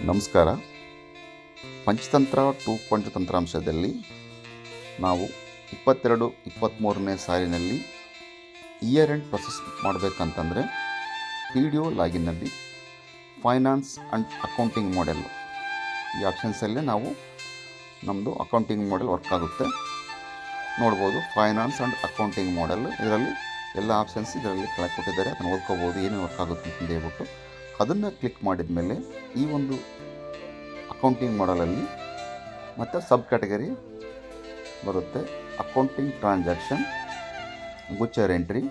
ನಮಸ್ಕಾರ. ಪಂಚತಂತ್ರ ಟು ಪಂಚತಂತ್ರಾಂಶದಲ್ಲಿ ನಾವು 22-23ನೇ ಸಾಲಿನಲ್ಲಿ ಇಯರ್ ಎಂಡ್ ಪ್ರೊಸೆಸ್ ಮಾಡಬೇಕಂತಂದರೆ ಪಿ ಡಿ ಒ ಲಾಗಿನ್ನಲ್ಲಿ ಫೈನಾನ್ಸ್ ಆ್ಯಂಡ್ ಅಕೌಂಟಿಂಗ್ ಮಾಡೆಲ್ ಈ ಆಪ್ಷನ್ಸಲ್ಲೇ ನಾವು ನಮ್ಮದು ಅಕೌಂಟಿಂಗ್ ಮಾಡೆಲ್ ವರ್ಕ್ ಆಗುತ್ತೆ. ನೋಡ್ಬೋದು ಫೈನಾನ್ಸ್ ಆ್ಯಂಡ್ ಅಕೌಂಟಿಂಗ್ ಮಾಡೆಲ್, ಇದರಲ್ಲಿ ಎಲ್ಲ ಆಪ್ಷನ್ಸ್ ಇದರಲ್ಲಿ ಕೆಳಗೆ ಕೊಟ್ಟಿದ್ದಾರೆ, ಅದನ್ನು ಓದ್ಕೋಬೋದು ಏನೇನು ವರ್ಕ್ ಆಗುತ್ತೆ ಅಂತ ಹೇಳ್ಬಿಟ್ಟು. ಅದನ್ನು ಕ್ಲಿಕ್ ಮಾಡಿದ ಮೇಲೆ ಈ ಒಂದು ಅಕೌಂಟಿಂಗ್ ಮಾಡಲಲ್ಲಿ ಮತ್ತು ಸಬ್ ಕ್ಯಾಟಗರಿ ಬರುತ್ತೆ. Accounting transaction, butcher entry,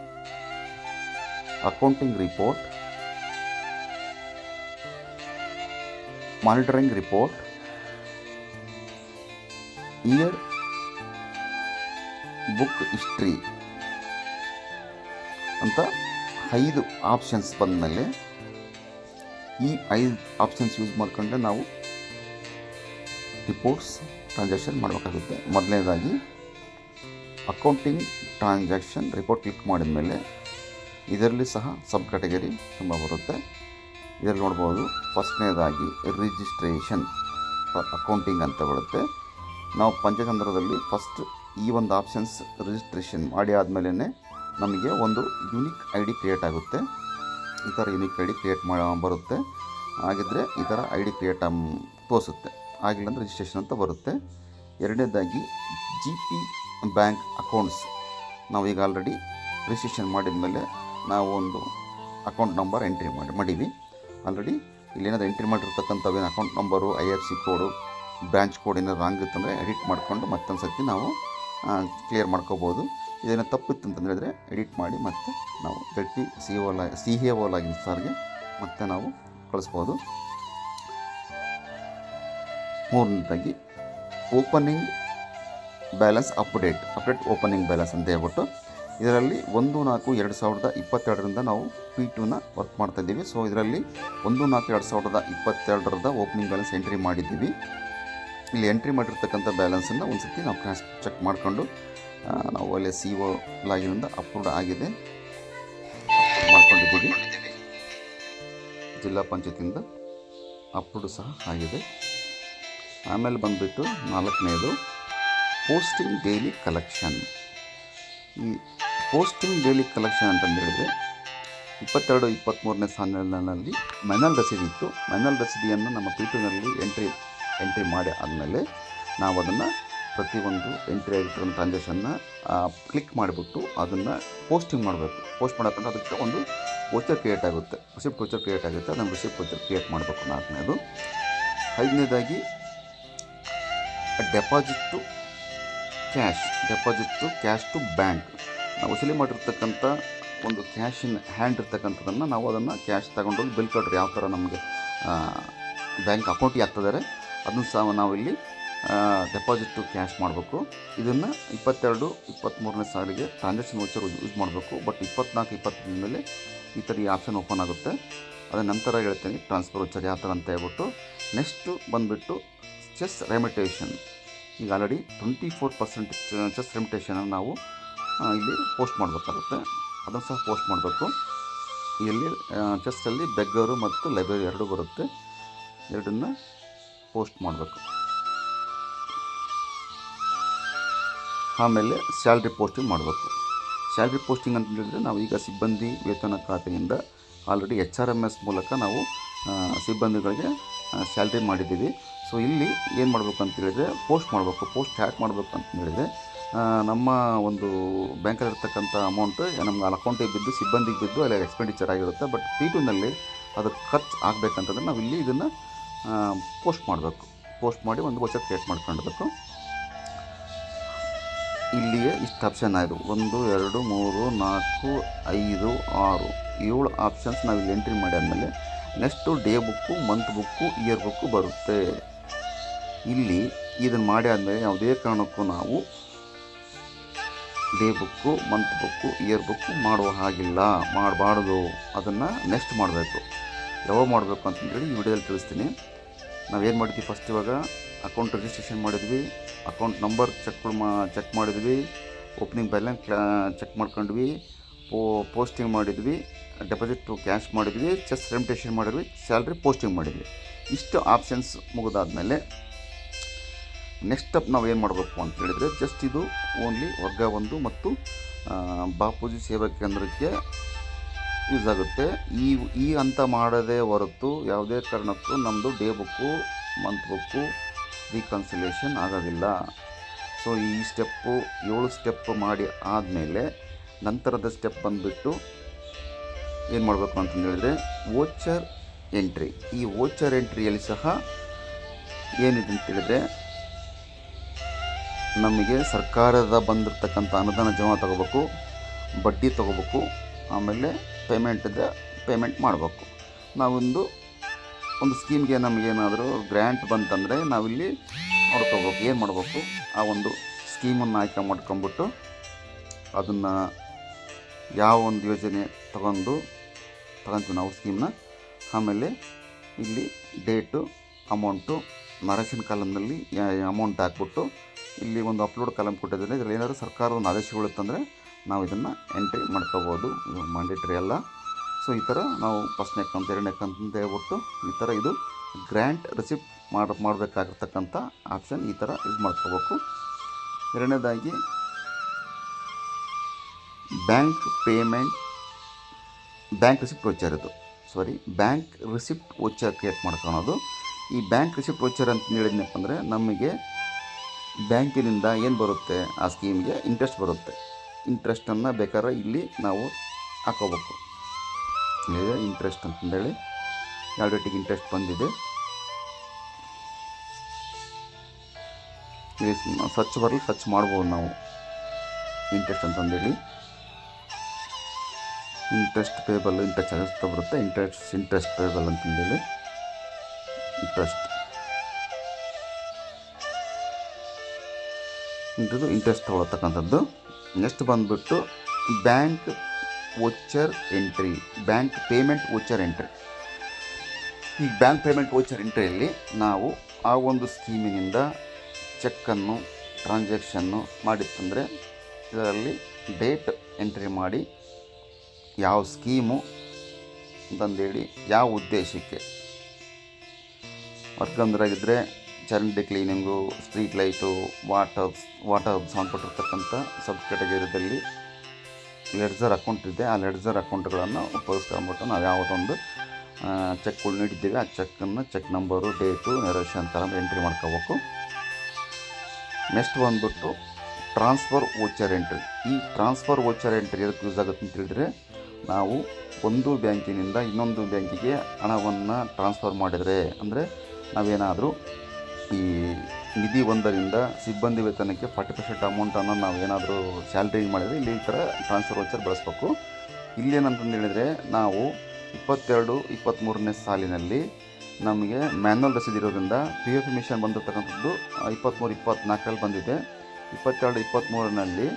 accounting report, monitoring report, year book history ಅಂತ 5 ಆಪ್ಷನ್ಸ್ ಬಂದಮೇಲೆ ಈ 5 ಆಪ್ಷನ್ಸ್ ಯೂಸ್ ಮಾಡಿಕೊಂಡ್ರೆ ನಾವು ರಿಪೋರ್ಟ್ಸ್ ಟ್ರಾನ್ಸಾಕ್ಷನ್ ಮಾಡಬೇಕಾಗುತ್ತೆ. ಮೊದಲನೇದಾಗಿ ಅಕೌಂಟಿಂಗ್ ಟ್ರಾನ್ಸಾಕ್ಷನ್ ರಿಪೋರ್ಟ್ ಕ್ಲಿಕ್ ಮಾಡಿದ ಮೇಲೆ ಇದರಲ್ಲಿ ಸಹ ಸಬ್ ಕ್ಯಾಟಗರಿ ತುಂಬ ಬರುತ್ತೆ. ಇದರಲ್ಲಿ ನೋಡ್ಬೋದು ಫಸ್ಟ್ನೇದಾಗಿ ರಿಜಿಸ್ಟ್ರೇಷನ್ ಅಕೌಂಟಿಂಗ್ ಅಂತ ಬರುತ್ತೆ. ನಾವು ಪಂಚತಂತ್ರದಲ್ಲಿ ಫಸ್ಟ್ ಈ ಒಂದು ಆಪ್ಷನ್ಸ್ ರಿಜಿಸ್ಟ್ರೇಷನ್ ಮಾಡಿ ಆದಮೇಲೆ ನಮಗೆ ಒಂದು ಯುನಿಕ್ ಐ ಡಿ ಕ್ರಿಯೇಟ್ ಆಗುತ್ತೆ. ಈ ಥರ ಯುನಿಕ್ ಐ ಡಿ ಕ್ರಿಯೇಟ್ ಬರುತ್ತೆ. ಹಾಗಿದ್ದರೆ ಈ ಥರ ಐ ಡಿ ಕ್ರಿಯೇಟ್ ತೋರಿಸುತ್ತೆ, ಆಗಿಲ್ಲ ಅಂದರೆ ರಿಜಿಸ್ಟ್ರೇಷನ್ ಅಂತ ಬರುತ್ತೆ. ಎರಡನೇದಾಗಿ ಜಿ ಪಿ ಬ್ಯಾಂಕ್ ಅಕೌಂಟ್ಸ್, ನಾವು ಈಗ ಆಲ್ರೆಡಿ ರಿಜಿಸ್ಟ್ರೇಷನ್ ಮಾಡಿದ ಮೇಲೆ ನಾವು ಒಂದು ಅಕೌಂಟ್ ನಂಬರ್ ಎಂಟ್ರಿ ಮಾಡೀವಿ ಆಲ್ರೆಡಿ. ಇಲ್ಲೇನಾದ್ರು ಎಂಟ್ರಿ ಮಾಡಿರ್ತಕ್ಕಂಥವೇನು account number, IFSC code, branch code ಏನಾದ್ರು ರಾಂಗ್ ಇತ್ತಂದರೆ ಎಡಿಟ್ ಮಾಡಿಕೊಂಡು ಮತ್ತೊಂದು ಸರ್ತಿ ನಾವು ಕ್ಲಿಯರ್ ಮಾಡ್ಕೋಬೋದು. ಇದೇನೋ ತಪ್ಪಿತ್ತು ಅಂತ ಹೇಳಿದ್ರೆ ಎಡಿಟ್ ಮಾಡಿ ಮತ್ತೆ ನಾವು CAO ಲಾಗಿನ್ ಸರ್ಗೆ ಮತ್ತೆ ನಾವು ಕಳಿಸ್ಬೋದು. ಮೂರನೇದಾಗಿ opening balance update opening balance ಅಂತ ಹೇಳ್ಬಿಟ್ಟು ಇದರಲ್ಲಿ 1/4/2022 ನಾವು P2ನ ವರ್ಕ್ ಮಾಡ್ತಾಯಿದ್ದೀವಿ. ಸೊ ಇದರಲ್ಲಿ 1/4/2022 ಓಪನಿಂಗ್ ಬ್ಯಾಲೆನ್ಸ್ ಎಂಟ್ರಿ ಮಾಡಿದ್ದೀವಿ. ಇಲ್ಲಿ ಎಂಟ್ರಿ ಮಾಡಿರ್ತಕ್ಕಂಥ ಬ್ಯಾಲೆನ್ಸನ್ನು ಒಂದು ಸರ್ತಿ ನಾವು ಕ್ರಾಸ್ ಚೆಕ್ ಮಾಡಿಕೊಂಡು ನಾವು ಅಲ್ಲಿ CO ಲಾಗಿನಿಂದ ಅಪ್ರೂವ್ಡ್ ಆಗಿದೆ ಮಾಡ್ಕೊಂಡಿದ್ದೀವಿ. ಜಿಲ್ಲಾ ಪಂಚಾಯತಿಂದ ಅಪ್ರೂವ್ಡ್ ಸಹ ಆಗಿದೆ. ಆಮೇಲೆ ಬಂದುಬಿಟ್ಟು 4ನೇದು ಪೋಸ್ಟಿಂಗ್ ಡೈಲಿ ಕಲೆಕ್ಷನ್. ಈ ಪೋಸ್ಟಿಂಗ್ ಡೈಲಿ ಕಲೆಕ್ಷನ್ ಅಂತಂದು ಹೇಳಿದರೆ 22-23ನೇ ಸಾಲಿನಲ್ಲಿ ಮ್ಯಾನ್ಯಲ್ ರಸೀದಿ ಇತ್ತು. ಮ್ಯಾನ್ಯಲ್ ರಸೀದಿಯನ್ನು ನಮ್ಮ P2ನಲ್ಲಿ ಎಂಟ್ರಿ ಮಾಡಿ ಆದಮೇಲೆ ನಾವು ಅದನ್ನು ಪ್ರತಿಯೊಂದು ಎಂಟ್ರಿ ಆಗಿರ್ತಕ್ಕಂಥ ಟ್ರಾನ್ಸಾಕ್ಷನ್ನ ಕ್ಲಿಕ್ ಮಾಡಿಬಿಟ್ಟು ಅದನ್ನು ಪೋಸ್ಟಿಂಗ್ ಮಾಡಬೇಕು. ಪೋಸ್ಟ್ ಮಾಡೋಕ್ಕಂತ ಅದಕ್ಕೆ ಒಂದು ವೋಚರ್ ಕ್ರಿಯೇಟ್ ಆಗುತ್ತೆ, ರಿಸಿಪ್ಟ್ ವೋಚರ್ ಕ್ರಿಯೇಟ್ ಆಗುತ್ತೆ. ಅದನ್ನು ರಿಸಿಪ್ಟ್ ವೋಚರ್ ಕ್ರಿಯೇಟ್ ಮಾಡಬೇಕು. 4ನೇದು. 5ನೇದಾಗಿ deposit to cash to bank. ನಾವು ವಸೂಲಿ ಮಾಡಿರ್ತಕ್ಕಂಥ ಒಂದು ಕ್ಯಾಶ್ ಇನ್ ಹ್ಯಾಂಡ್ ಇರ್ತಕ್ಕಂಥದ್ದನ್ನು ನಾವು ಅದನ್ನು ಕ್ಯಾಶ್ ತಗೊಂಡೋಗಿ ಬಿಲ್ ಕಟ್ರಿ ಯಾವ ಥರ ನಮಗೆ ಬ್ಯಾಂಕ್ ಅಕೌಂಟಿಗೆ ಆಗ್ತಿದ್ದಾರೆ ಅದನ್ನು ಸಹ ನಾವಿಲ್ಲಿ ಡೆಪಾಸಿಟ್ ಟು ಕ್ಯಾಶ್ ಮಾಡಬೇಕು. ಇದನ್ನು 22-23ನೇ ಸಾಲಿಗೆ ಟ್ರಾನ್ಸಾಕ್ಷನ್ ವೋಚರ್ ಯೂಸ್ ಮಾಡಬೇಕು. ಬಟ್ 24-25 ಮೇಲೆ ಈ ಥರ ಈ ಆಪ್ಷನ್ ಓಪನ್ ಆಗುತ್ತೆ. ಅದರ ನಂತರ ಹೇಳ್ತೀನಿ ಟ್ರಾನ್ಸ್ಫರ್ ವೋಚರ್ ಯಾವ ಥರ ಅಂತ ಹೇಳ್ಬಿಟ್ಟು. ನೆಕ್ಸ್ಟು ಬಂದುಬಿಟ್ಟು ಚೆಸ್ ರೆಮಿಟೇಷನ್. ಈಗ ಆಲ್ರೆಡಿ 24% ಚೆಸ್ ರೆಮಿಟೇಷನನ್ನು ನಾವು ಇಲ್ಲಿ ಪೋಸ್ಟ್ ಮಾಡಬೇಕಾಗುತ್ತೆ. ಅದನ್ನು ಸಹ ಪೋಸ್ಟ್ ಮಾಡಬೇಕು. ಇಲ್ಲಿ ಚೆಸ್ಸಲ್ಲಿ ಬೆಗ್ಗರು ಮತ್ತು ಲೈಬ್ರರಿ 2 ಬರುತ್ತೆ. ಎರಡನ್ನು ಪೋಸ್ಟ್ ಮಾಡಬೇಕು. ಆಮೇಲೆ ಸ್ಯಾಲ್ರಿ ಪೋಸ್ಟಿಂಗ್ ಮಾಡಬೇಕು. ಸ್ಯಾಲ್ರಿ ಪೋಸ್ಟಿಂಗ್ ಅಂತ ಹೇಳಿದರೆ ನಾವು ಈಗ ಸಿಬ್ಬಂದಿ ವೇತನ ಖಾತೆಯಿಂದ ಆಲ್ರೆಡಿ HRMS ಮೂಲಕ ನಾವು ಸಿಬ್ಬಂದಿಗಳಿಗೆ ಸ್ಯಾಲ್ರಿ ಮಾಡಿದ್ದೀವಿ. ಸೊ ಇಲ್ಲಿ ಏನು ಮಾಡಬೇಕು ಅಂತ ಹೇಳಿದರೆ ಪೋಸ್ಟ್ ಮಾಡಬೇಕು. ಪೋಸ್ಟ್ ಹ್ಯಾಕ್ ಮಾಡಬೇಕು ಅಂತ ಹೇಳಿದರೆ ನಮ್ಮ ಒಂದು ಬ್ಯಾಂಕಲ್ಲಿರ್ತಕ್ಕಂಥ ಅಮೌಂಟು ನಮ್ಗೆ ಅಕೌಂಟಿಗೆ ಬಿದ್ದು ಸಿಬ್ಬಂದಿಗೆ ಬಿದ್ದು ಅಲ್ಲಿ ಎಕ್ಸ್ಪೆಂಡಿಚರ್ ಆಗಿರುತ್ತೆ. ಬಟ್ P2ನಲ್ಲಿ ಅದು ಖರ್ಚು ಆಗಬೇಕಂತಂದ್ರೆ ನಾವು ಇಲ್ಲಿ ಇದನ್ನು ಪೋಸ್ಟ್ ಮಾಡಬೇಕು. ಪೋಸ್ಟ್ ಮಾಡಿ ಒಂದು ವೋಚರ್ ಕ್ರಿಯೇಟ್ ಮಾಡ್ಕೊಂಡಿರಬೇಕು. ಇಲ್ಲಿಯೇ ಇಷ್ಟು ಆಪ್ಷನ್ ಆಯಿತು. 1, 2, 3, 4, 5, 6, 7 ಆಪ್ಷನ್ಸ್ ನಾವು ಇಲ್ಲಿ ಎಂಟ್ರಿ ಮಾಡಿ ಆದಮೇಲೆ next day book, month book, year book ಬರುತ್ತೆ. ಇಲ್ಲಿ ಇದನ್ನು ಮಾಡಿ ಆದಮೇಲೆ ಯಾವುದೇ ಕಾರಣಕ್ಕೂ ನಾವು day book, month book, year book ಮಾಡುವ ಹಾಗಿಲ್ಲ, ಮಾಡಬಾರ್ದು. ಅದನ್ನು ನೆಕ್ಸ್ಟ್ ಮಾಡಬೇಕು. ಯಾವಾಗ ಮಾಡಬೇಕು ಅಂತಂದೇಳಿ ಈ ವಿಡಿಯೋದಲ್ಲಿ ತಿಳಿಸ್ತೀನಿ. ನಾವೇನು ಮಾಡಿದ್ವಿ, ಫಸ್ಟ್ ಇವಾಗ ಅಕೌಂಟ್ ರಿಜಿಸ್ಟ್ರೇಷನ್ ಮಾಡಿದ್ವಿ, ಅಕೌಂಟ್ ನಂಬರ್ ಚೆಕ್ ಮಾಡಿದ್ವಿ, ಓಪನಿಂಗ್ ಬ್ಯಾಲೆನ್ಸ್ ಚೆಕ್ ಮಾಡ್ಕೊಂಡ್ವಿ, ಪೋಸ್ಟಿಂಗ್ ಮಾಡಿದ್ವಿ, ಡೆಪಾಸಿಟ್ ಟು ಕ್ಯಾಶ್ ಮಾಡಿದ್ವಿ, ಚೆಸ್ ರೆಮಿಟೇಷನ್ ಮಾಡಿದ್ವಿ, ಸ್ಯಾಲ್ರಿ ಪೋಸ್ಟಿಂಗ್ ಮಾಡಿದ್ವಿ. ಇಷ್ಟು ಆಪ್ಷನ್ಸ್ ಮುಗಿದಾದ್ಮೇಲೆ ನೆಕ್ಸ್ಟ್ ಸ್ಟೆಪ್ ನಾವು ಏನು ಮಾಡಬೇಕು ಅಂತ ಹೇಳಿದರೆ, ಜಸ್ಟ್ ಇದು ಓನ್ಲಿ ವರ್ಗ 1 ಮತ್ತು ಬಾಪೂಜಿ ಸೇವಾ ಕೇಂದ್ರಕ್ಕೆ ಯೂಸ್ ಆಗುತ್ತೆ. ಈ ಹಂತ ಮಾಡದೇ ಹೊರತು ಯಾವುದೇ ಕಾರಣಕ್ಕೂ ನಮ್ಮದು day book, month book reconciliation ಆಗೋದಿಲ್ಲ. ಸೊ ಈ ಸ್ಟೆಪ್ಪು 7 ಸ್ಟೆಪ್ ಮಾಡಿ ಆದಮೇಲೆ ನಂತರದ ಸ್ಟೆಪ್ ಬಂದುಬಿಟ್ಟು ಏನು ಮಾಡಬೇಕು ಅಂತಂದು ಹೇಳಿದ್ರೆ, ವೋಚರ್ ಎಂಟ್ರಿ. ಈ ವೋಚರ್ ಎಂಟ್ರಿಯಲ್ಲಿ ಸಹ ಏನಿದೆ ಅಂತ ಹೇಳಿದ್ರೆ, ನಮಗೆ ಸರ್ಕಾರದ ಬಂದಿರತಕ್ಕಂಥ ಅನುದಾನ ಜಮಾ ತಗೋಬೇಕು, ಬಡ್ಡಿ ತೊಗೋಬೇಕು, ಆಮೇಲೆ ಪೇಮೆಂಟ್ ಮಾಡಬೇಕು. ನಾವೊಂದು ಸ್ಕೀಮ್ಗೆ ನಮಗೇನಾದರೂ ಗ್ರ್ಯಾಂಟ್ ಬಂತಂದರೆ ನಾವಿಲ್ಲಿ ನೋಡ್ಕೋಬೇಕು, ಏನು ಮಾಡಬೇಕು, ಆ ಒಂದು ಸ್ಕೀಮನ್ನು ಆಯ್ಕೆ ಮಾಡ್ಕೊಂಬಿಟ್ಟು ಅದನ್ನು ಯಾವ ಒಂದು ಯೋಜನೆ ತಗೊಂತೀವಿ ನಾವು ಸ್ಕೀಮ್ನ. ಆಮೇಲೆ ಇಲ್ಲಿ ಡೇಟು, ಅಮೌಂಟು, ನರೇಷನ್ ಕಾಲಮ್ನಲ್ಲಿ ಅಮೌಂಟ್ ಹಾಕ್ಬಿಟ್ಟು ಇಲ್ಲಿ ಒಂದು ಅಪ್ಲೋಡ್ ಕಾಲಮ್ ಕೊಟ್ಟಿದ್ದಾರೆ. ಇದರಲ್ಲಿ ಏನಾದರೂ ಸರ್ಕಾರದ ಒಂದು ಆದೇಶಗಳಿತ್ತಂದರೆ ನಾವು ಇದನ್ನು ಎಂಟ್ರಿ ಮಾಡ್ಕೋಬೋದು. ಇದು ಮ್ಯಾಂಡೇಟ್ರಿ ಅಲ್ಲ. ಸೊ ಈ ಥರ ನಾವು ಫಸ್ಟ್ನೇ ಕಂತು, ಎರಡನೇ ಕಂತು ಅಂತ ಹೇಳ್ಬಿಟ್ಟು ಈ ಥರ ಇದು ಗ್ರ್ಯಾಂಟ್ ರಿಸಿಪ್ಟ್ ಮಾಡಬೇಕಾಗಿರ್ತಕ್ಕಂಥ ಆಪ್ಷನ್ ಈ ಥರ ಯೂಸ್ ಮಾಡ್ಕೋಬೇಕು. ಎರಡನೇದಾಗಿ ಬ್ಯಾಂಕ್ ರಿಸಿಪ್ಟ್ ವೋಚರ್ ಕ್ರಿಯೇಟ್ ಮಾಡ್ಕೊಳೋದು. ಈ ಬ್ಯಾಂಕ್ ರಿಸಿಪ್ಟ್ ವೋಚರ್ ಅಂತ ಹೇಳಿದ್ನಪ್ಪ ಅಂದರೆ, ನಮಗೆ ಬ್ಯಾಂಕಿನಿಂದ ಏನು ಬರುತ್ತೆ ಆ ಸ್ಕೀಮ್ಗೆ ಇಂಟ್ರೆಸ್ಟ್ ಬರುತ್ತೆ. ಇಂಟ್ರೆಸ್ಟನ್ನು ಬೇಕಾದ್ರೆ ಇಲ್ಲಿ ನಾವು ಹಾಕೋಬೇಕು. ಇಲ್ಲಿದೆ ಇಂಟ್ರೆಸ್ಟ್ ಅಂತಂದೇಳಿ ಯಾವ ಡೇಟಿಗೆ ಇಂಟ್ರೆಸ್ಟ್ ಬಂದಿದೆ, ಸರ್ಚ್ ಬರಲಿ ಸರ್ಚ್ ಮಾಡ್ಬೋದು ನಾವು ಇಂಟ್ರೆಸ್ಟ್ ಅಂತಂದೇಳಿ. ಇಂಟ್ರೆಸ್ಟ್ ಪೇಬಲ್, ಇಂಟ್ರೆಸ್ಟ್ ಚಾರ್ಜಸ್ ಬರುತ್ತೆ, ಇಂಟ್ರೆಸ್ಟ್ ಪೇಬಲ್ ಅಂತಂದೇಳಿ ಇಂಟ್ರೆಸ್ಟ್ ತೊಗೊಳತಕ್ಕಂಥದ್ದು. ನೆಕ್ಸ್ಟ್ ಬಂದುಬಿಟ್ಟು ಬ್ಯಾಂಕ್ ಪೇಮೆಂಟ್ ವೋಚರ್ ಎಂಟ್ರಿ. ಈ ಬ್ಯಾಂಕ್ ಪೇಮೆಂಟ್ ವೋಚರ್ ಎಂಟ್ರಿಯಲ್ಲಿ ನಾವು ಆ ಒಂದು ಸ್ಕೀಮಿನಿಂದ ಚೆಕ್ಕನ್ನು ಟ್ರಾನ್ಸಾಕ್ಷನ್ನು ಮಾಡಿತ್ತಂದರೆ ಇದರಲ್ಲಿ ಡೇಟ್ ಎಂಟ್ರಿ ಮಾಡಿ, ಯಾವ ಸ್ಕೀಮು ಅಂತಂದೇಳಿ, ಯಾವ ಉದ್ದೇಶಕ್ಕೆ, ವರ್ಕಂದ್ರಾಗಿದ್ದರೆ ಚರಂಡಿ ಕ್ಲೀನಿಂಗು, ಸ್ಟ್ರೀಟ್ ಲೈಟು, ವಾಟರ್ ಸಂಬಂಧಪಟ್ಟಿರ್ತಕ್ಕಂಥ ಸಬ್ ಕ್ಯಾಟಗರಿದಲ್ಲಿ ಲೆಡ್ಜರ್ ಅಕೌಂಟ್ ಇದೆ. ಆ ಲೆಡ್ಜರ್ ಅಕೌಂಟ್ಗಳನ್ನು ಉಪಯೋಗಿಸ್ಕೊಂಬಿಟ್ಟು ನಾವು ಯಾವುದೊಂದು ಚೆಕ್ಗಳು ನೀಡಿದ್ದೀವಿ ಆ cheque number, date, narration column entry ಮಾಡ್ಕೋಬೇಕು. ನೆಕ್ಸ್ಟ್ ಬಂದುಬಿಟ್ಟು ಟ್ರಾನ್ಸ್ಫರ್ ವೋಚರ್ ಎಂಟ್ರಿ. ಈ ಟ್ರಾನ್ಸ್ಫರ್ ವೋಚರ್ ಎಂಟ್ರಿ ಎದಕ್ಕೆ ಯೂಸ್ ಆಗುತ್ತೆ ಅಂತ ಹೇಳಿದರೆ, ನಾವು ಒಂದು ಬ್ಯಾಂಕಿನಿಂದ ಇನ್ನೊಂದು ಬ್ಯಾಂಕಿಗೆ ಹಣವನ್ನು ಟ್ರಾನ್ಸ್ಫರ್ ಮಾಡಿದರೆ, ಅಂದರೆ ನಾವೇನಾದರೂ ಈ ನಿಧಿ 1ರಿಂದ ಸಿಬ್ಬಂದಿ ವೇತನಕ್ಕೆ 40% ಅಮೌಂಟನ್ನು ನಾವು ಏನಾದರೂ ಸ್ಯಾಲ್ರಿ ಮಾಡಿದರೆ ಇಲ್ಲಿ ಈ ಥರ ಟ್ರಾನ್ಸ್ಫರ್ ವೋಚರ್ ಬಳಸಬೇಕು. ಇಲ್ಲೇನಂತಂದು ಹೇಳಿದರೆ, ನಾವು 22-23ನೇ ಸಾಲಿನಲ್ಲಿ ನಮಗೆ ಮ್ಯಾನ್ಯಲ್ ರಸೀದಿ ಇರೋದ್ರಿಂದ PF ಮಿಷನ್ ಬಂದಿರತಕ್ಕಂಥದ್ದು 23-24ರಲ್ಲಿ ಬಂದಿದೆ. 22-23ನಲ್ಲಿ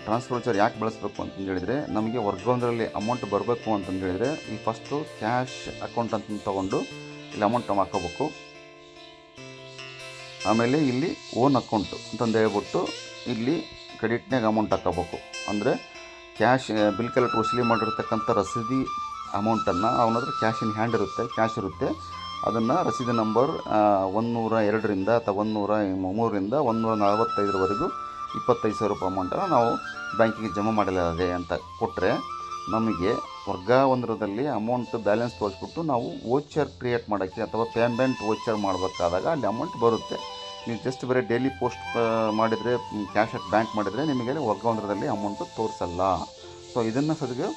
ಟ್ರಾನ್ಸ್ಫರ್ ವೋಚರ್ ಯಾಕೆ ಬಳಸಬೇಕು ಅಂತಂದು ಹೇಳಿದರೆ, ನಮಗೆ ವರ್ಗ 1ರಲ್ಲಿ ಅಮೌಂಟ್ ಬರಬೇಕು ಅಂತಂದು ಹೇಳಿದರೆ ಈ ಫಸ್ಟು ಕ್ಯಾಶ್ ಅಕೌಂಟ್ ಅಂತ ತೊಗೊಂಡು ಇಲ್ಲಿ ಅಮೌಂಟ್ ಹಾಕೋಬೇಕು. ಆಮೇಲೆ ಇಲ್ಲಿ ಓನ್ ಅಕೌಂಟು ಅಂತಂದು ಹೇಳ್ಬಿಟ್ಟು ಇಲ್ಲಿ ಕ್ರೆಡಿಟ್ನಾಗ ಅಮೌಂಟ್ ಹಾಕೋಬೇಕು. ಅಂದರೆ ಕ್ಯಾಶ್ ಬಿಲ್ ಕಲೆಕ್ಟರ್ ವಸೂಲಿ ಮಾಡಿರ್ತಕ್ಕಂಥ ರಸೀದಿ ಅಮೌಂಟನ್ನು ಅವನ ಹತ್ರ ಕ್ಯಾಶ್ ಇರುತ್ತೆ, ಅದನ್ನು ರಸೀದಿ ನಂಬರ್ 102ರಿಂದ ಅಥವಾ 103ರಿಂದ 145ರವರೆಗೂ 25,000 ರೂಪಾಯಿ ಅಮೌಂಟನ್ನು ನಾವು ಬ್ಯಾಂಕಿಗೆ ಜಮಾ ಮಾಡಲಾಗಿದೆ ಅಂತ ಕೊಟ್ಟರೆ, ನಮಗೆ ವರ್ಗ 1ರಲ್ಲಿ ಅಮೌಂಟ್ ಬ್ಯಾಲೆನ್ಸ್ ತೋರಿಸ್ಬಿಟ್ಟು ನಾವು ವೋಚರ್ ಕ್ರಿಯೇಟ್ ಮಾಡೋಕ್ಕೆ ಅಥವಾ ಪೇಮೆಂಟ್ ವೋಚರ್ ಮಾಡಬೇಕಾದಾಗ ಅಲ್ಲಿ ಅಮೌಂಟ್ ಬರುತ್ತೆ. ನೀವು ಜಸ್ಟ್ ಬರೀ ಡೈಲಿ ಪೋಸ್ಟ್ ಮಾಡಿದರೆ, ಕ್ಯಾಶ್ ಅಟ್ ಬ್ಯಾಂಕ್ ಮಾಡಿದರೆ ನಿಮಗೆ ವರ್ಗ 1ರಲ್ಲಿ ಅಮೌಂಟು ತೋರಿಸಲ್ಲ. ಸೊ ಇದನ್ನು ಸದ್ಯ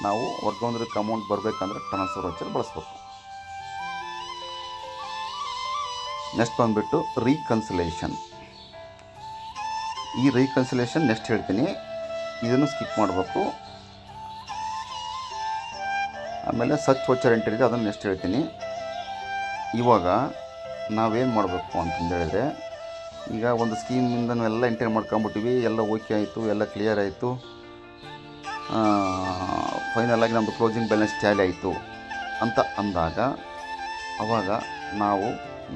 ನಾವು ವರ್ಗ 1ಕ್ಕೆ ಅಮೌಂಟ್ ಬರಬೇಕಂದ್ರೆ ಟ್ರಾನ್ಸ್ಫರ್ ವೋಚರ್ ಬಳಸ್ಬೇಕು. ನೆಕ್ಸ್ಟ್ ಬಂದುಬಿಟ್ಟು ರೀಕನ್ಸಿಲೇಷನ್. ಈ ರೀಕನ್ಸಿಲೇಷನ್ ನೆಕ್ಸ್ಟ್ ಹೇಳ್ತೀನಿ, ಇದನ್ನು ಸ್ಕಿಪ್ ಮಾಡಬೇಕು. ಆಮೇಲೆ ಸರ್ಚ್ ವೋಚರ್ ಎಂಟ್ರಿ ಇದೆ, ಅದನ್ನು ನೆಕ್ಸ್ಟ್ ಹೇಳ್ತೀನಿ. ಇವಾಗ ನಾವೇನು ಮಾಡಬೇಕು ಅಂತಂದು ಹೇಳಿದ್ರೆ, ಈಗ ಒಂದು ಸ್ಕೀಮಿಂದ ನಾವೆಲ್ಲ ಎಂಟ್ರಿ ಮಾಡ್ಕೊಂಬಿಟ್ಟಿವಿ, ಎಲ್ಲ ಓಕೆ ಆಯಿತು, ಎಲ್ಲ ಕ್ಲಿಯರ್ ಆಯಿತು, ಫೈನಲಾಗಿ ನಮ್ಮದು ಕ್ಲೋಸಿಂಗ್ ಬ್ಯಾಲೆನ್ಸ್ ಟ್ಯಾಲಿ ಆಯಿತು ಅಂತ ಅಂದಾಗ, ಆವಾಗ ನಾವು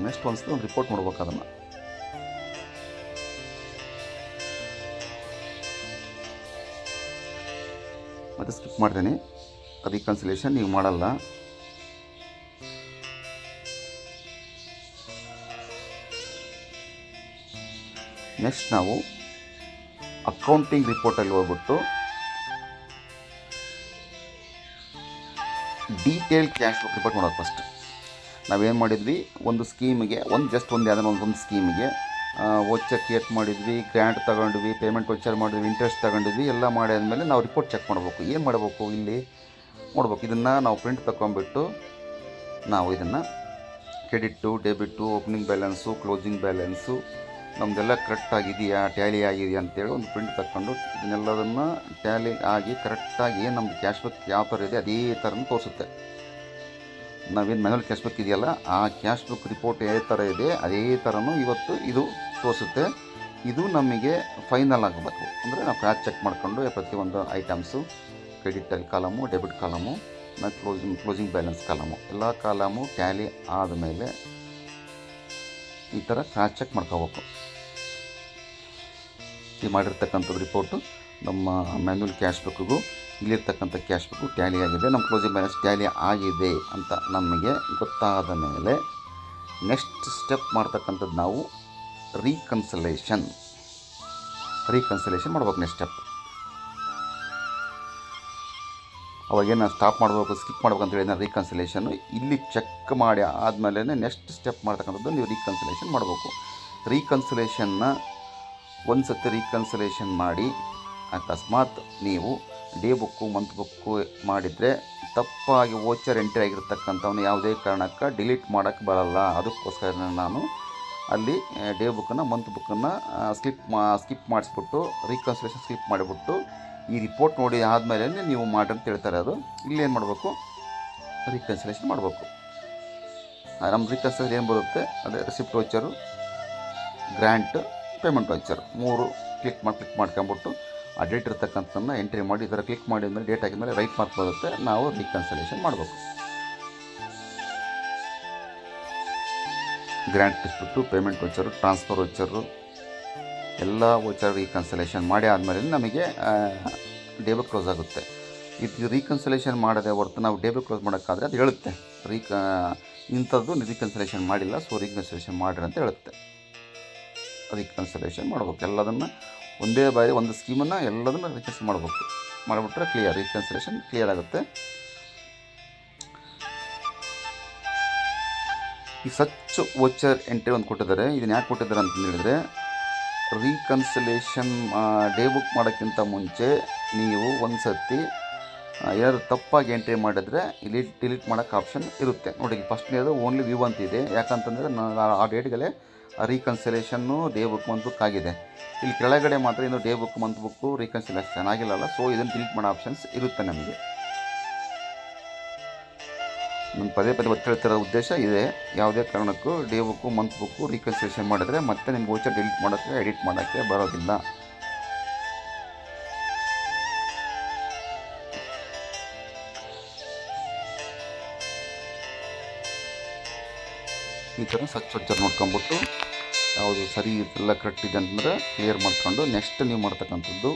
ನೆಕ್ಸ್ಟ್ ಒಂದು ರಿಪೋರ್ಟ್ ಮಾಡ್ಬೇಕು. ಅದನ್ನು ಮತ್ತೆ ಸ್ಕಿಪ್ ಮಾಡ್ತೀನಿ. ರೀಕನ್ಸಿಲೇಷನ್ ನೀವು ಮಾಡಲ್ಲ. ನೆಕ್ಸ್ಟ್ ನಾವು ಅಕೌಂಟಿಂಗ್ ರಿಪೋರ್ಟಲ್ಲಿ ಹೋಗ್ಬಿಟ್ಟು ಡೀಟೇಲ್ ಕ್ಯಾಶ್ ಬುಕ್ ರಿಪೋರ್ಟ್ ಮಾಡೋದು. ಫಸ್ಟ್ ನಾವೇನು ಮಾಡಿದ್ವಿ, ಒಂದು ಸ್ಕೀಮಿಗೆ ಯಾವುದೋ ಒಂದು ಸ್ಕೀಮಿಗೆ ವೋಚರ್ ಕ್ರಿಯೇಟ್ ಮಾಡಿದ್ವಿ, ಗ್ರ್ಯಾಂಟ್ ತೊಗೊಂಡ್ವಿ, ಪೇಮೆಂಟ್ ವೋಚರ್ ಮಾಡಿದ್ವಿ, ಇಂಟ್ರೆಸ್ಟ್ ತೊಗೊಂಡಿದ್ವಿ, ಎಲ್ಲ ಮಾಡಿ ಆದಮೇಲೆ ನಾವು ರಿಪೋರ್ಟ್ ಚೆಕ್ ಮಾಡಬೇಕು. ಏನು ಮಾಡಬೇಕು, ಇಲ್ಲಿ ನೋಡ್ಬೇಕು. ಇದನ್ನು ನಾವು ಪ್ರಿಂಟ್ ತಗೊಂಡ್ಬಿಟ್ಟು ನಾವು ಇದನ್ನು credit, debit, opening balance, closing balance ನಮ್ಮದೆಲ್ಲ ಕರೆಕ್ಟಾಗಿದೆಯಾ, ಟ್ಯಾಲಿ ಆಗಿದೆಯಾ ಅಂತೇಳಿ ಒಂದು ಪ್ರಿಂಟ್ ತಗೊಂಡು ಇದನ್ನೆಲ್ಲದನ್ನು ಟ್ಯಾಲಿ ಆಗಿ ಕರೆಕ್ಟಾಗಿ ಏನು ನಮ್ಮದು ಕ್ಯಾಶ್ ಬುಕ್ ಯಾವ ಥರ ಇದೆ ಅದೇ ಥರನೂ ತೋರಿಸುತ್ತೆ. ನಾವೇನು ಮ್ಯಾನ್ಯುವಲ್ ಕ್ಯಾಶ್ ಬುಕ್ ಇದೆಯಲ್ಲ, ಆ ಕ್ಯಾಶ್ ಬುಕ್ ರಿಪೋರ್ಟ್ ಯಾವ ಥರ ಇದೆ ಅದೇ ಥರನೂ ಇವತ್ತು ಇದು ತೋರಿಸುತ್ತೆ. ಇದು ನಮಗೆ ಫೈನಲ್ ಆಗಬೇಕು. ಅಂದರೆ ನಾವು ಕ್ರಾಸ್ ಚೆಕ್ ಮಾಡಿಕೊಂಡು ಪ್ರತಿಯೊಂದು ಐಟಮ್ಸು, ಕ್ರೆಡಿಟಲ್ಲಿ ಕಾಲಮು, ಡೆಬಿಟ್ ಕಾಲಮು, ಮತ್ತು ಕ್ಲೋಸಿಂಗ್ ಬ್ಯಾಲೆನ್ಸ್ ಕಾಲಮು, ಎಲ್ಲ ಕಾಲಮು ಟ್ಯಾಲಿ ಆದಮೇಲೆ ಈ ಥರ ಕ್ರಾಸ್ ಚೆಕ್ ಮಾಡ್ಕೋಬೇಕು. ಈ ಮಾಡಿರ್ತಕ್ಕಂಥದ್ದು ರಿಪೋರ್ಟು ನಮ್ಮ ಮ್ಯಾನ್ಯುವಲ್ ಕ್ಯಾಶ್ ಬುಕ್ಕಿಗೂ ಇಲ್ಲಿರ್ತಕ್ಕಂಥ ಕ್ಯಾಶ್ ಬುಕ್ಕು ಟ್ಯಾಲಿ ಆಗಿದೆ, ನಮ್ಮ ಕ್ಲೋಸಿಂಗ್ ಬ್ಯಾಲೆನ್ಸ್ ಟ್ಯಾಲಿ ಆಗಿದೆ ಅಂತ ನಮಗೆ ಗೊತ್ತಾದ ಮೇಲೆ ನೆಕ್ಸ್ಟ್ ಸ್ಟೆಪ್ ಮಾಡ್ತಕ್ಕಂಥದ್ದು ನಾವು ರೀಕನ್ಸಲೇಷನ್ ಮಾಡ್ಬೇಕು. ನೆಕ್ಸ್ಟ್ ಸ್ಟೆಪ್ ಅವಾಗೇನು ಸ್ಟಾಪ್ ಮಾಡಬೇಕು, ಸ್ಕಿಪ್ ಮಾಡ್ಬೇಕು ಅಂತೇಳಿ ನಾನು ರೀಕನ್ಸಲೇಷನ್ನು ಇಲ್ಲಿ ಚೆಕ್ ಮಾಡಿ ಆದಮೇಲೆ ನೆಕ್ಸ್ಟ್ ಸ್ಟೆಪ್ ಮಾಡ್ತಕ್ಕಂಥದ್ದು ನೀವು ರೀಕನ್ಸಲೇಷನ್ ಮಾಡಬೇಕು. ರೀಕನ್ಸಲೇಷನ್ನ ಒಂದು ಸತಿ ರೀಕನ್ಸಲೇಷನ್ ಮಾಡಿ ಅಕಸ್ಮಾತ್ ನೀವು ಡೇ ಬುಕ್ಕು, ಮಂತ್ ಬುಕ್ಕು ಮಾಡಿದರೆ ತಪ್ಪಾಗಿ ವೋಚರ್ ಎಂಟ್ರಿ ಆಗಿರ್ತಕ್ಕಂಥವನ್ನ ಯಾವುದೇ ಕಾರಣಕ್ಕೆ ಡಿಲೀಟ್ ಮಾಡೋಕ್ಕೆ ಬರಲ್ಲ. ಅದಕ್ಕೋಸ್ಕರ ನಾನು ಅಲ್ಲಿ ಡೇ ಬುಕ್ಕನ್ನು, ಮಂತ್ ಬುಕ್ಕನ್ನು ಸ್ಕಿಪ್ ಮಾಡಿಸ್ಬಿಟ್ಟು ರೀಕನ್ಸಲೇಷನ್ ಸ್ಕಿಪ್ ಮಾಡಿಬಿಟ್ಟು ಈ ರಿಪೋರ್ಟ್ ನೋಡಿ ಆದಮೇಲೆ ನೀವು ಮಾಡಿ ಅಂತ ಹೇಳ್ತಾರೆ. ಅದು ಇಲ್ಲೇನು ಮಾಡಬೇಕು, ರೀಕನ್ಸಲೇಷನ್ ಮಾಡಬೇಕು. ನಮ್ಮ ರೀಕನ್ಸಲೇಷನ್ ಏನು ಬರುತ್ತೆ, ಅದೇ receipt voucher, grant, payment voucher 3 click ಮಾಡ್ಕೊಂಬಿಟ್ಟು ಆ ಡೇಟ್ ಇರ್ತಕ್ಕಂಥದ್ದನ್ನು ಎಂಟ್ರಿ ಮಾಡಿ ಈ ಥರ ಕ್ಲಿಕ್ ಮಾಡಿದ್ಮೇಲೆ ಡೇಟ್ ಆಗಿದ್ಮೇಲೆ ರೈಟ್ ಮಾರ್ಕ್ ಬರುತ್ತೆ. ನಾವು ರೀಕನ್ಸಲೇಷನ್ ಮಾಡಬೇಕು. Grant ಇಸ್ಬಿಟ್ಟು payment voucher, transfer voucher ಎಲ್ಲ ವೋಚರ್ ರೀಕನ್ಸಲೇಷನ್ ಮಾಡಿ ಆದಮೇಲೆ ನಮಗೆ ಡೇ ಬುಕ್ ಕ್ಲೋಸ್ ಆಗುತ್ತೆ. ಇದು ರೀಕನ್ಸಲೇಷನ್ ಮಾಡದೆ ಹೊರತು ನಾವು ಡೇ ಬುಕ್ ಕ್ಲೋಸ್ ಮಾಡೋಕ್ಕಾದರೆ ಅದು ಹೇಳುತ್ತೆ ಇಂಥದ್ದು ರೀಕನ್ಸಲೇಷನ್ ಮಾಡಿಲ್ಲ, ಸೊ ರೀಕನ್ಸಲೇಷನ್ ಮಾಡಿರಿ ಅಂತ ಹೇಳುತ್ತೆ. ರೀಕನ್ಸಲೇಷನ್ ಮಾಡಬೇಕು. ಎಲ್ಲದನ್ನು ಒಂದೇ ಬಾರಿ ಒಂದು ಸ್ಕೀಮನ್ನು ಎಲ್ಲದನ್ನು ರೀಕನ್ಸಲ್ ಮಾಡಬೇಕು. ಮಾಡಿಬಿಟ್ರೆ ಕ್ಲಿಯರ್, ರೀಕನ್ಸಲೇಷನ್ ಕ್ಲಿಯರ್ ಆಗುತ್ತೆ. ಈ ಸಚ್ ವೋಚರ್ ಎಂಟ್ರಿ ಒಂದು ಕೊಟ್ಟಿದ್ದಾರೆ. ಇದನ್ನು ಯಾಕೆ ಕೊಟ್ಟಿದ್ದಾರೆ ಅಂತ ಹೇಳಿದರೆ, ರೀಕನ್ಸಲೇಷನ್ ಡೇ ಬುಕ್ ಮಾಡೋಕ್ಕಿಂತ ಮುಂಚೆ ನೀವು ಒಂದು ಸರ್ತಿ ಏನಾದರೂ ತಪ್ಪಾಗಿ ಎಂಟ್ರಿ ಮಾಡಿದ್ರೆ ಇಲ್ಲಿ ಡಿಲೀಟ್ ಮಾಡೋಕ್ಕೆ ಆಪ್ಷನ್ ಇರುತ್ತೆ. ನೋಡಿ, ಫಸ್ಟ್ನೇದು ಓನ್ಲಿ ವ್ಯೂ ಅಂತಿದೆ. ಯಾಕಂತಂದರೆ ಆ ಡೇಟ್ಗಳೇ ರೀಕನ್ಸಲೇಷನ್ನು ಡೇ ಬುಕ್, ಮಂತ್ ಬುಕ್ ಆಗಿದೆ. ಇಲ್ಲಿ ಕೆಳಗಡೆ ಮಾತ್ರ ಇನ್ನು day book, month book reconciliation ಆಗಿಲ್ಲಲ್ಲ, ಸೊ ಇದನ್ನು ಡಿಲೀಟ್ ಮಾಡೋ ಆಪ್ಷನ್ಸ್ ಇರುತ್ತೆ ನಮಗೆ. ನಾನು ಪದೇ ಒತ್ತು ಹೇಳ್ತಿರೋ ಉದ್ದೇಶ ಇದೆ. ಯಾವುದೇ ಕಾರಣಕ್ಕೂ day book, month book reconciliation ಮಾಡಿದ್ರೆ ಮತ್ತೆ ನಿಮ್ಗೆ ವೋಚರ್ ಡಿಲೀಟ್ ಮಾಡೋಕ್ಕೆ, ಎಡಿಟ್ ಮಾಡೋಕ್ಕೆ ಬರೋದಿಲ್ಲ. ಈ ಥರ ಸಚ್ ವೋಚರ್ ನೋಡ್ಕೊಂಬಿಟ್ಟು ಯಾವುದು ಸರಿ ಎಲ್ಲ ಕರೆಕ್ಟ್ ಇದೆ ಅಂತಂದರೆ ಕ್ಲಿಯರ್ ಮಾಡ್ಕೊಂಡು ನೆಕ್ಸ್ಟ್ ನೀವು ಮಾಡ್ತಕ್ಕಂಥದ್ದು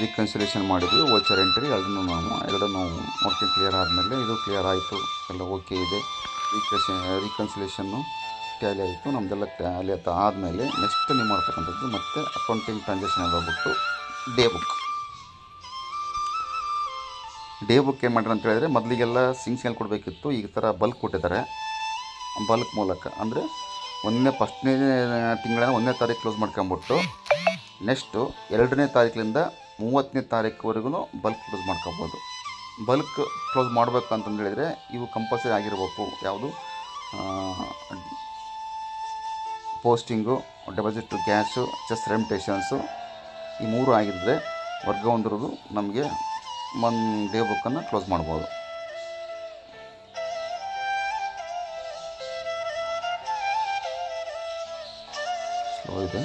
ರೀಕನ್ಸಿಲೇಷನ್ ಮಾಡಿದ್ವಿ. ವೋಚರ್ ಎಂಟ್ರಿ ಅದನ್ನು ಎರಡು ನೋಡ್ಕೊಂಡು ಕ್ಲಿಯರ್ ಆದಮೇಲೆ ಇದು ಕ್ಲಿಯರ್ ಆಯಿತು, ಎಲ್ಲ ಓಕೆ ಇದೆ, ರೀಕನ್ಸಿಲೇಷನ್ನು ಟ್ಯಾಲಿ ಆಯಿತು, ನಮ್ಮದೆಲ್ಲ ಟ್ಯಾಲಿ ಆದಮೇಲೆ ನೆಕ್ಸ್ಟ್ ನೀವು ಮಾಡ್ತಕ್ಕಂಥದ್ದು ಮತ್ತು ಅಕೌಂಟಿಂಗ್ ಟ್ರಾನ್ಸಾಕ್ಷನ್ ಹೋಗ್ಬಿಟ್ಟು ಡೇ ಬುಕ್ ಏನು ಮಾಡ್ರಿ ಅಂತ ಹೇಳಿದ್ರೆ, ಮೊದಲಿಗೆಲ್ಲ ಸಿಂಗ್ಸಲ್ಲಿ ಕೊಡಬೇಕಿತ್ತು. ಈ ಥರ ಬಲ್ಕ್ ಕೊಟ್ಟಿದ್ದಾರೆ. ಬಲ್ಕ್ ಮೂಲಕ ಅಂದರೆ ಫಸ್ಟ್ನೇ ತಿಂಗಳ 1ನೇ ತಾರೀಕು ಕ್ಲೋಸ್ ಮಾಡ್ಕೊಂಬಿಟ್ಟು ನೆಕ್ಸ್ಟು 2ನೇ ತಾರೀಕಿನಿಂದ 30ನೇ ತಾರೀಕುವರೆಗೂ ಬಲ್ಕ್ ಕ್ಲೋಸ್ ಮಾಡ್ಕೊಬೋದು. ಬಲ್ಕ್ ಕ್ಲೋಸ್ ಮಾಡಬೇಕು ಅಂತಂದು ಹೇಳಿದರೆ ಇವು ಕಂಪಲ್ಸರಿ ಆಗಿರಬೇಕು. ಯಾವುದು ಪೋಸ್ಟಿಂಗು, ಡೆಪಾಸಿಟ್ ಕ್ಯಾಶು, ಚೆಸ್ ರೆಮಿಟೇಷನ್ಸು, ಈ 3 ಆಗಿದ್ದರೆ ವರ್ಗ ಹೊಂದಿರೋದು ನಮಗೆ ಡೇ ಬುಕ್ಕನ್ನು ಕ್ಲೋಸ್ ಮಾಡ್ಬೋದು. ಸ್ಲೋ ಇದೆ.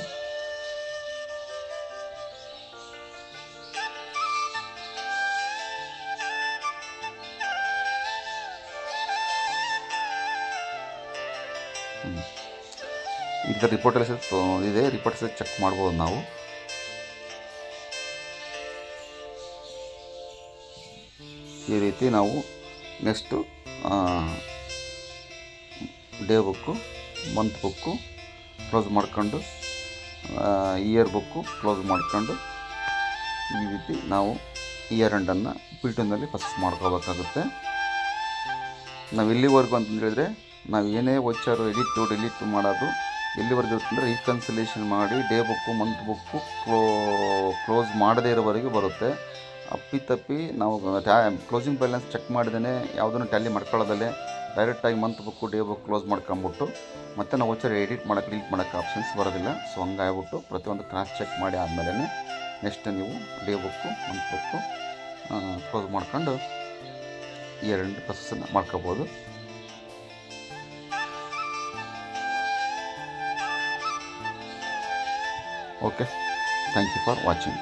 ಈಗ ರಿಪೋರ್ಟಲ್ಲಿ ಇದೆ, ರಿಪೋರ್ಟ್ಸ್ ಚೆಕ್ ಮಾಡ್ಬೋದು ನಾವು. ಈ ರೀತಿ ನಾವು next day book month book close ಮಾಡ್ಕೊಂಡು ಇಯರ್ ಬುಕ್ಕು ಕ್ಲೋಸ್ ಮಾಡ್ಕೊಂಡು ಈ ರೀತಿ ನಾವು ಇಯರ್ ಎಂಡನ್ನು ಬಿಲ್ಟನ್ನಲ್ಲಿ ಫಸ್ಟ್ ಮಾಡ್ಕೋಬೇಕಾಗುತ್ತೆ. ನಾವು ಎಲ್ಲಿವರೆಗೂ ಅಂತ ಹೇಳಿದರೆ ನಾವು ಏನೇ ವೋಚರು ಡಿಲೀಟ್ ಮಾಡೋದು ಎಲ್ಲಿವರೆಗೂ ಇರುತ್ತೆ ಅಂದರೆ ರೀಕನ್ಸಿಲೇಷನ್ ಮಾಡಿ day book month book close ಮಾಡದೇ ಇರೋವರೆಗೂ ಬರುತ್ತೆ. ಅಪ್ಪಿತಪ್ಪಿ ನಾವು ಕ್ಲೋಸಿಂಗ್ ಬ್ಯಾಲೆನ್ಸ್ ಚೆಕ್ ಮಾಡಿದೇ ಯಾವುದನ್ನು ಟ್ಯಾಲಿ ಮಾಡ್ಕೊಳ್ಳೋದಲ್ಲೇ ಡೈರೆಕ್ಟಾಗಿ month book day book close ಮಾಡ್ಕೊಂಬಿಟ್ಟು ಮತ್ತು ನಾವು ವೋಚರ್ ಡಿಲೀಟ್ ಮಾಡೋಕ್ಕೆ ಆಪ್ಷನ್ಸ್ ಬರೋದಿಲ್ಲ. ಸೊ ಹಂಗಾಗ್ಬಿಟ್ಟು ಪ್ರತಿಯೊಂದು ಕ್ರಾಸ್ ಚೆಕ್ ಮಾಡಿ ಆದಮೇಲೆ ನೆಕ್ಸ್ಟ್ ನೀವು day book month book close ಮಾಡ್ಕೊಂಡು ಈ ಎರಡು ಪ್ರೊಸೆಸನ್ನು ಮಾಡ್ಕೋಬೋದು. Okay, thank you for watching.